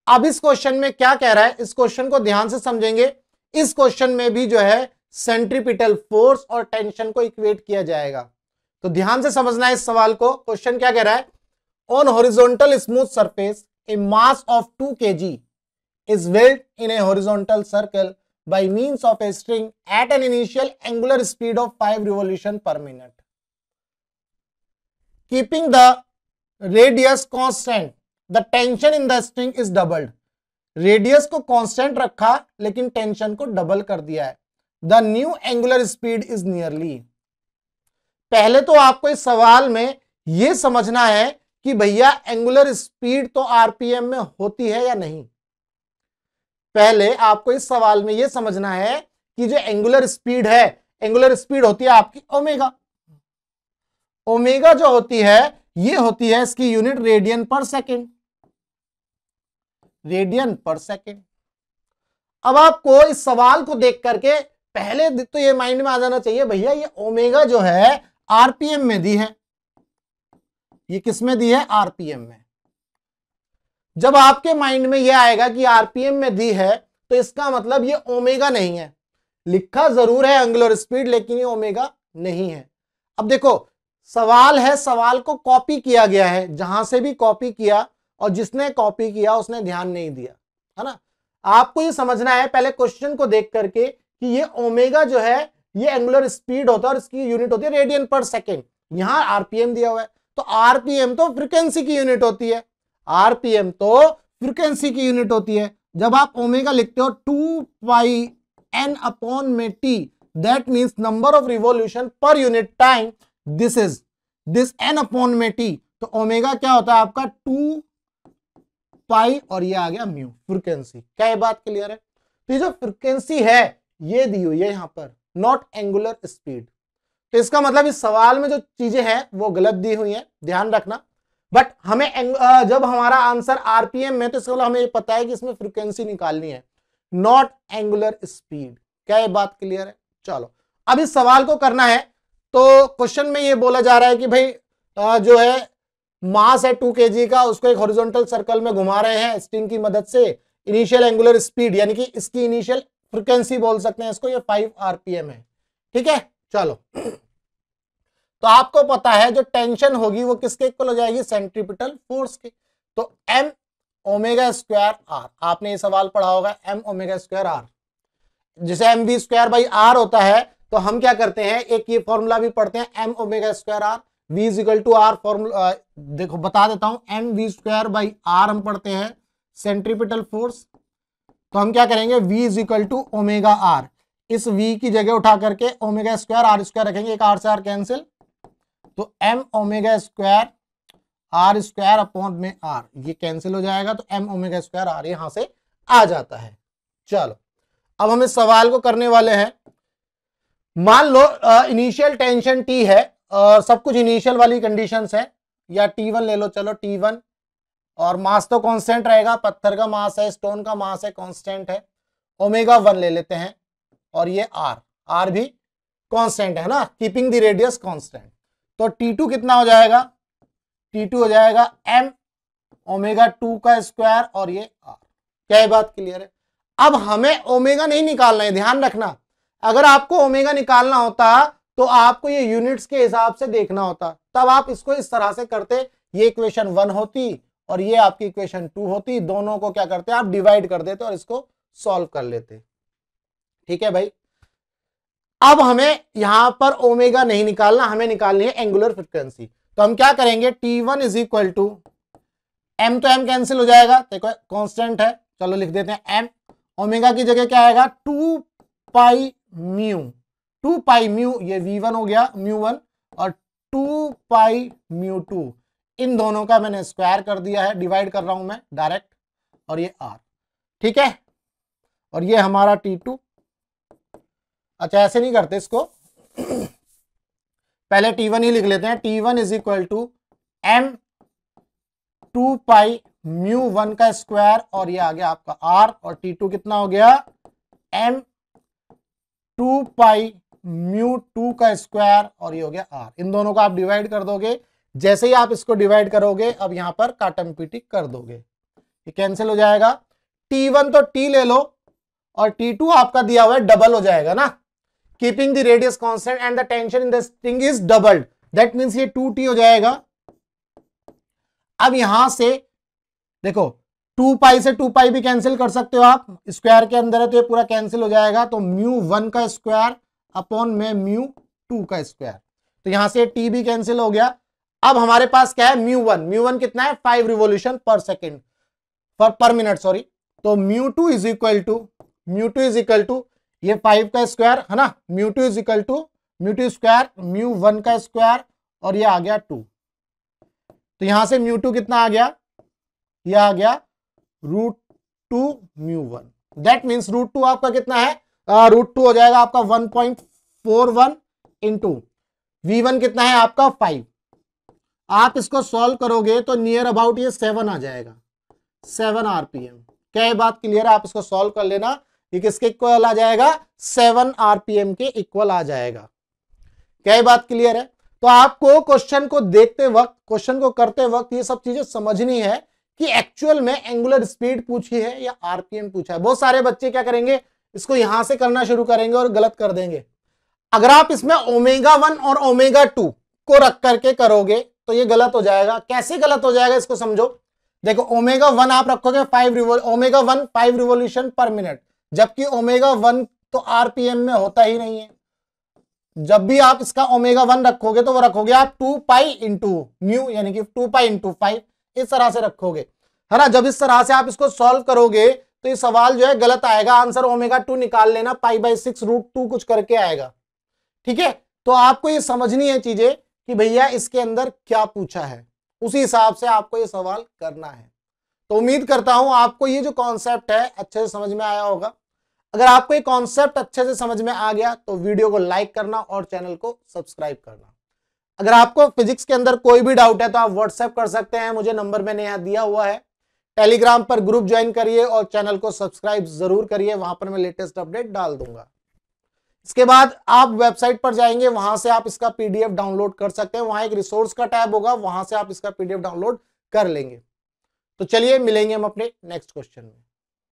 अब इस क्वेश्चन में क्या कह रहा है, इस क्वेश्चन को ध्यान से समझेंगे। इस क्वेश्चन में भी जो है सेंट्रीपिटल फोर्स और टेंशन को इक्वेट किया जाएगा, तो ध्यान से समझना है इस सवाल को। क्वेश्चन क्या कह रहा है, on horizontal smooth surface A mass of 2 kg is held in a horizontal circle by means of a string at an initial angular speed of 5 revolution per minute. Keeping the radius constant, the tension in the string is doubled. Radius को constant रखा लेकिन tension को double कर दिया है। The new angular speed is nearly. पहले तो आपको इस सवाल में यह समझना है कि भैया एंगुलर स्पीड तो आरपीएम में होती है या नहीं। पहले आपको इस सवाल में यह समझना है कि जो एंगुलर स्पीड है, एंगुलर स्पीड होती है आपकी ओमेगा। ओमेगा जो होती है ये होती है इसकी यूनिट रेडियन पर सेकेंड, रेडियन पर सेकेंड। अब आपको इस सवाल को देख करके पहले तो ये माइंड में आ जाना चाहिए, भैया ये ओमेगा जो है आरपीएम में दी है, ये किस में दी है, आरपीएम में। जब आपके माइंड में ये आएगा कि आरपीएम में दी है तो इसका मतलब ये ओमेगा नहीं है। लिखा जरूर है एंगुलर स्पीड लेकिन ये ओमेगा नहीं है। अब देखो सवाल है, सवाल को कॉपी किया गया है, जहां से भी कॉपी किया और जिसने कॉपी किया उसने ध्यान नहीं दिया, है ना। आपको ये समझना है पहले क्वेश्चन को देख करके कि ये ओमेगा जो है ये एंगुलर स्पीड होता है और इसकी यूनिट होती है रेडियन पर सेकेंड। यहां आरपीएम दिया हुआ है तो आरपीएम तो फ्रीक्वेंसी की यूनिट होती है, आरपीएम तो फ्रीक्वेंसी की यूनिट होती है। जब आप ओमेगा लिखते हो 2 पाई n अपॉन में t, that means number of revolution per unit time, this n upon में t, तो ओमेगा क्या होता है आपका 2 पाई और ये आ गया म्यू, फ्रीक्वेंसी। क्या ये बात क्लियर है? तो ये जो फ्रीक्वेंसी है ये दी हुई है यहां पर, नॉट एंगुलर स्पीड। तो इसका मतलब इस सवाल में जो चीजें हैं वो गलत दी हुई है, ध्यान रखना। बट हमें जब हमारा आंसर आरपीएम में, तो इसका मतलब हमें ये पता है कि इसमें फ्रीक्वेंसी निकालनी है, नॉट एंगुलर स्पीड। क्या ये बात क्लियर है? चलो अब इस सवाल को करना है। तो क्वेश्चन में ये बोला जा रहा है कि भाई जो है मास है 2 kg का, उसको एक हॉरिजॉन्टल सर्कल में घुमा रहे हैं स्ट्रिंग की मदद से। इनिशियल एंगुलर स्पीड यानी कि इसकी इनिशियल फ्रीक्वेंसी बोल सकते हैं इसको, ये 5 आरपीएम है, ठीक है। चलो तो आपको पता है जो टेंशन होगी वो किसके इक्वल हो जाएगी, सेंट्रीपिटल फोर्स के। तो m ओमेगा स्क्वायर आर, आपने ये सवाल पढ़ा होगा, m ओमेगा स्क्वायर आर, जिसे M V square by r होता है। तो हम क्या करते हैं, एक ये फॉर्मूला भी पढ़ते हैं, m omega square r, v is equal to r, formula देखो बता देता हूं, M V square by r हम पढ़ते हैं सेंट्रीपिटल फोर्स। तो हम क्या करेंगे, v is equal to omega r, इस v की जगह उठा करके ओमेगा स्क्वायर आर स्क्वायर रखेंगे, एक आर से आर कैंसिल, तो m omega square r square upon में आर, ये कैंसिल हो जाएगा, तो m ओमेगा स्क्वायर आर यहां से आ जाता है। चलो अब हम इस सवाल को करने वाले हैं। मान लो इनिशियल टेंशन t है, सब कुछ इनिशियल वाली कंडीशंस है, या t1 ले लो, चलो t1, और मास तो कांस्टेंट रहेगा, पत्थर का मास है, स्टोन का मास है, कांस्टेंट है। ओमेगा 1 ले लेते हैं और ये r भी कांस्टेंट है ना, कीपिंग द रेडियस कांस्टेंट। तो t2 कितना हो जाएगा, t2 हो जाएगा m ओमेगा 2 का स्क्वायर और ये r। क्या ये बात क्लियर है? अब हमें ओमेगा नहीं निकालना है, ध्यान रखना। अगर आपको ओमेगा निकालना होता तो आपको ये यूनिट्स के हिसाब से देखना होता, तब आप इसको इस तरह से करते, ये इक्वेशन 1 होती और ये आपकी इक्वेशन 2 होती, दोनों को क्या करते आप डिवाइड कर देते और इसको सॉल्व कर लेते, ठीक है भाई। अब हमें यहां पर ओमेगा नहीं निकालना, हमें निकालनी है एंगुलर फ्रीक्वेंसी। तो हम क्या करेंगे, t1 is equal to m, तो m कैंसिल हो जाएगा, देखो कांस्टेंट है, चलो लिख देते हैं m, ओमेगा की जगह क्या आएगा 2 पाई म्यू, 2 पाई म्यू, ये v1 हो गया म्यू1, और 2 पाई म्यू 2, इन दोनों का मैंने स्क्वायर कर दिया है, डिवाइड कर रहा हूं मैं डायरेक्ट, और ये r, ठीक है। और ये हमारा t2, अच्छा ऐसे नहीं करते इसको, पहले t1 ही लिख लेते हैं, t1 is equal to m 2 pi mu 1 का स्क्वायर, और ये आ गया आपका r, और t2 कितना हो गया m 2 पाई म्यू 2 का स्क्वायर, और ये हो गया r। इन दोनों को आप डिवाइड कर दोगे, जैसे ही आप इसको डिवाइड करोगे अब यहां पर काटम पीटी कर दोगे, ये कैंसिल हो जाएगा। T1 तो T ले लो और T2 आपका दिया हुआ है डबल हो जाएगा ना, keeping the radius constant and the tension in the string is doubled, that means ये 2T हो जाएगा। अब यहां से देखो 2 पाई से 2 पाई भी कैंसिल कर सकते हो आप, स्क्वायर के अंदर है तो ये पूरा कैंसिल हो जाएगा, तो μ1 का स्क्वायर अपॉन में μ2 का स्क्वायर, तो यहां से T भी कैंसिल हो गया। अब हमारे पास क्या है μ1 कितना है 5 रिवॉल्यूशन पर सेकेंड पर मिनट सॉरी, तो μ2 इज इक्वल टू ये 5 का स्क्वायर है ना, μ2 इज इक्वल टू μ2 स्क्वायर μ1 का स्क्वायर और ये आ गया 2, तो यहां से μ2 कितना आ गया, ये आ गया √2 μ1, दैट मीन्स √2 आपका कितना है, √2 हो जाएगा आपका 1.41 इंटू V1 कितना है आपका 5। आप इसको सॉल्व करोगे तो नियर अबाउट ये 7 आ जाएगा, 7 RPM। क्या ये बात क्लियर है? आप इसको सॉल्व कर लेना, ये किसके इक्वल आ जाएगा, 7 RPM के इक्वल आ जाएगा। क्या ये बात क्लियर है? तो आपको क्वेश्चन को देखते वक्त, क्वेश्चन को करते वक्त ये सब चीजें समझनी है कि एक्चुअल में एंगुलर स्पीड पूछी है या आरपीएम पूछा है। बहुत सारे बच्चे क्या करेंगे, इसको यहां से करना शुरू करेंगे और गलत कर देंगे। अगर आप इसमें ω1 और ω2 को रख करके करोगे तो ये गलत हो जाएगा। कैसे गलत हो जाएगा इसको समझो। देखो ω1 आप रखोगे ω1 5 रिवॉल्यूशन पर मिनट, जबकि ω1 तो आरपीएम में होता ही नहीं है। जब भी आप इसका ω1 रखोगे तो वो रखोगे आप 2 पाई इंटू म्यू, यानी कि 2 पाई इंटू 5, इस तरह से रखोगे, है ना। जब इस तरह से आप इसको सॉल्व करोगे तो ये सवाल जो है गलत आएगा। आंसर ω2 निकाल लेना, π/6 √2 कुछ करके आएगा। ठीक है, तो आपको ये समझनी है चीजें कि भैया इसके अंदर क्या पूछा है, उसी हिसाब से आपको ये सवाल करना है। तो उम्मीद करता हूं आपको ये जो कॉन्सेप्ट है अच्छे से समझ में आया होगा। अगर आपको ये कॉन्सेप्ट अच्छे से समझ में आ गया तो वीडियो को लाइक करना और चैनल को सब्सक्राइब करना। अगर आपको फिजिक्स के अंदर कोई भी डाउट है तो आप व्हाट्सएप कर सकते हैं, मुझे नंबर मैंने यहाँ दिया हुआ है। टेलीग्राम पर ग्रुप ज्वाइन करिए और चैनल को सब्सक्राइब जरूर करिए, वहां पर मैं लेटेस्ट अपडेट डाल दूंगा। इसके बाद आप वेबसाइट पर जाएंगे, वहां से आप इसका पीडीएफ डाउनलोड कर सकते हैं। वहां एक रिसोर्स का टैब होगा, वहां से आप इसका पीडीएफ डाउनलोड कर लेंगे। तो चलिए मिलेंगे हम अपने नेक्स्ट क्वेश्चन में।